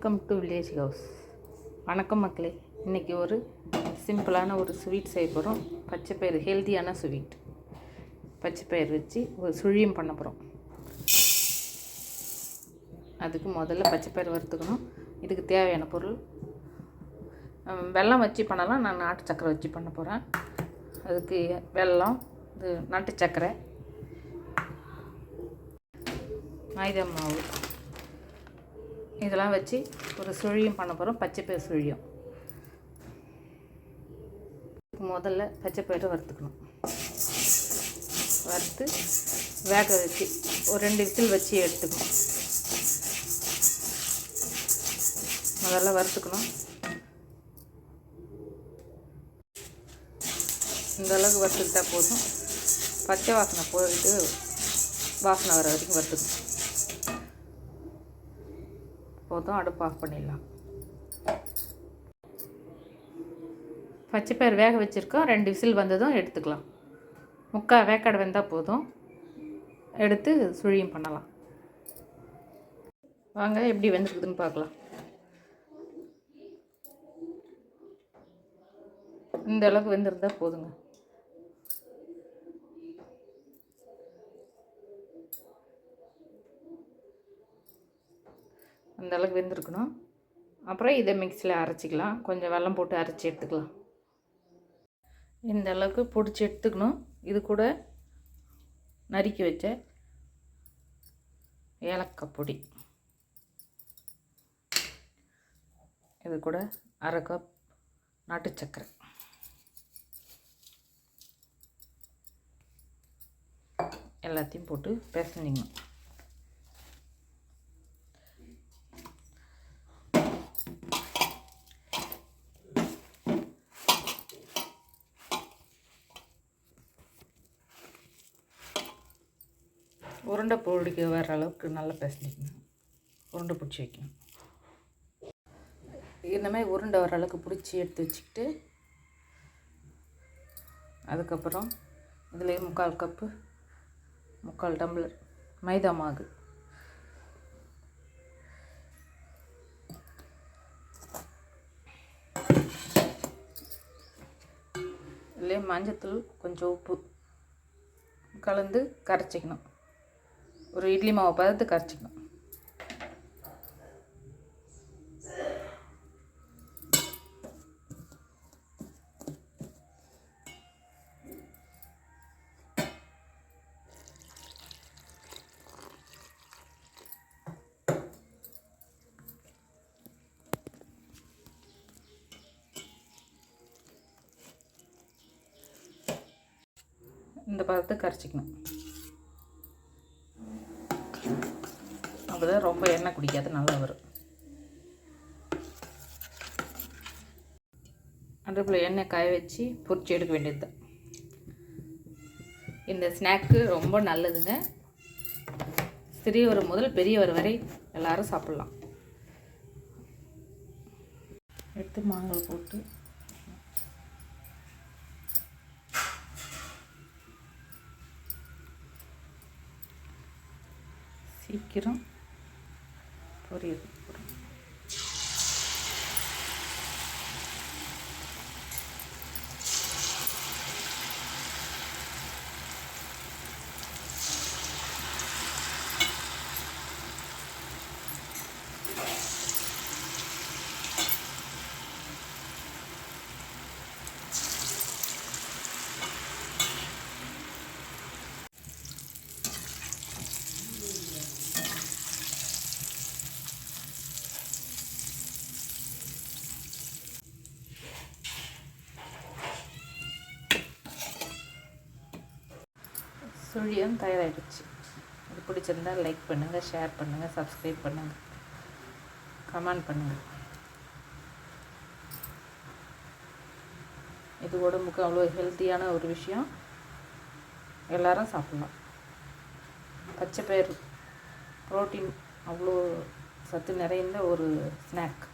Welcome to village house. வணக்கம் மக்களே. இன்றைக்கி ஒரு சிம்பிளான ஒரு ஸ்வீட் செய்ய போகிறோம். பச்சைப்பயிறு ஹெல்த்தியான ஸ்வீட். பச்சைப்பயிறு வச்சு ஒரு சுழியம் பண்ண போகிறோம். அதுக்கு முதல்ல பச்சைப்பயிறு வறுத்துக்கணும். இதுக்கு தேவையான பொருள் வெல்லம் வச்சு பண்ணலாம். நான் நாட்டு சக்கரை வச்சு பண்ண போகிறேன். அதுக்கு வெல்லம், இது நாட்டு சக்கரை, மைதா மாவு, இதெல்லாம் வச்சு ஒரு சுழியம் பண்ண போகிறோம். பச்சைப்பயிறு சுழியம். முதல்ல பச்சைப்பயிறு வறுத்துக்கணும். வறுத்து வேக வச்சு ஒரு 2 விசில் வச்சு எடுத்துக்கணும். முதல்ல வறுத்துக்கணும். இந்த அளவுக்கு வறுத்துக்கிட்டா போதும். பச்சை வாசனை போயிட்டு வாசனை வர வரைக்கும் வறுத்துக்கணும். போதும், அடுப்பு ஆஃப் பண்ணிடலாம். பச்சைப்பயிறு வேக வச்சுருக்கோம். 2 விசில் வந்ததும் எடுத்துக்கலாம். முக்கால் வேக்காடு வெந்தால் போதும். எடுத்து சுழியம் பண்ணலாம். வாங்க எப்படி வெந்துருக்குதுன்னு பார்க்கலாம். இந்த அளவுக்கு வெந்திருந்தால் போதுங்க. அந்த அளவுக்கு வெந்திருக்கணும். அப்புறம் இதை மிக்சியில் அரைச்சிக்கலாம். கொஞ்சம் வெல்லம் போட்டு அரைச்சி எடுத்துக்கலாம். இந்த அளவுக்கு பிடிச்சி எடுத்துக்கணும். இது கூட நறுக்கி வச்ச ஏலக்காய் பொடி, இது கூட 1/2 கப் நாட்டு சக்கரை, எல்லாத்தையும் போட்டு பிசைஞ்சிக்கணும். உருண்டை பிடிக்க வர அளவுக்கு நல்லா பிசைஞ்சிக்கணும். உருண்டை பிடிச்சி வைக்கணும். இந்த மாதிரி உருண்டை வர அளவுக்கு பிடிச்சி எடுத்து வச்சுக்கிட்டு, அதுக்கப்புறம் இதில் 3/4 கப்பு 3/4 டம்ளர் மைதா மாவு, இதுலேயே மஞ்சத்தூள், கொஞ்சம் உப்பு கலந்து கரைச்சிக்கணும். ஒரு இட்லி மாவை பதத்து கரைச்சிக்கணும். இந்த பதத்தை கரைச்சிக்கணும். அப்போ தான் ரொம்ப எண்ணெய் குடிக்காது, நல்லா வரும். அடுப்பில் எண்ணெய் காய வச்சு பொரிச்சு எடுக்க வேண்டியது தான். இந்த ஸ்நாக்கு ரொம்ப நல்லதுங்க. சிறியவர் முதல் பெரியவர் வரை எல்லாரும் சாப்பிட்லாம். எடுத்து மாங்காய் போட்டு சீக்கிரம் பொரியுது. சுழியம் தயாராகிடுச்சு. இது பிடிச்சிருந்தால் லைக் பண்ணுங்கள், ஷேர் பண்ணுங்கள், சப்ஸ்கிரைப் பண்ணுங்கள், கமெண்ட் பண்ணுங்கள். இது உடம்புக்கு அவ்வளோ ஹெல்த்தியான ஒரு விஷயம். எல்லாரும் சாப்பிட்லாம். பச்சைப்பயிறு புரோட்டீன், அவ்வளோ சத்து நிறைந்த ஒரு ஸ்நாக்.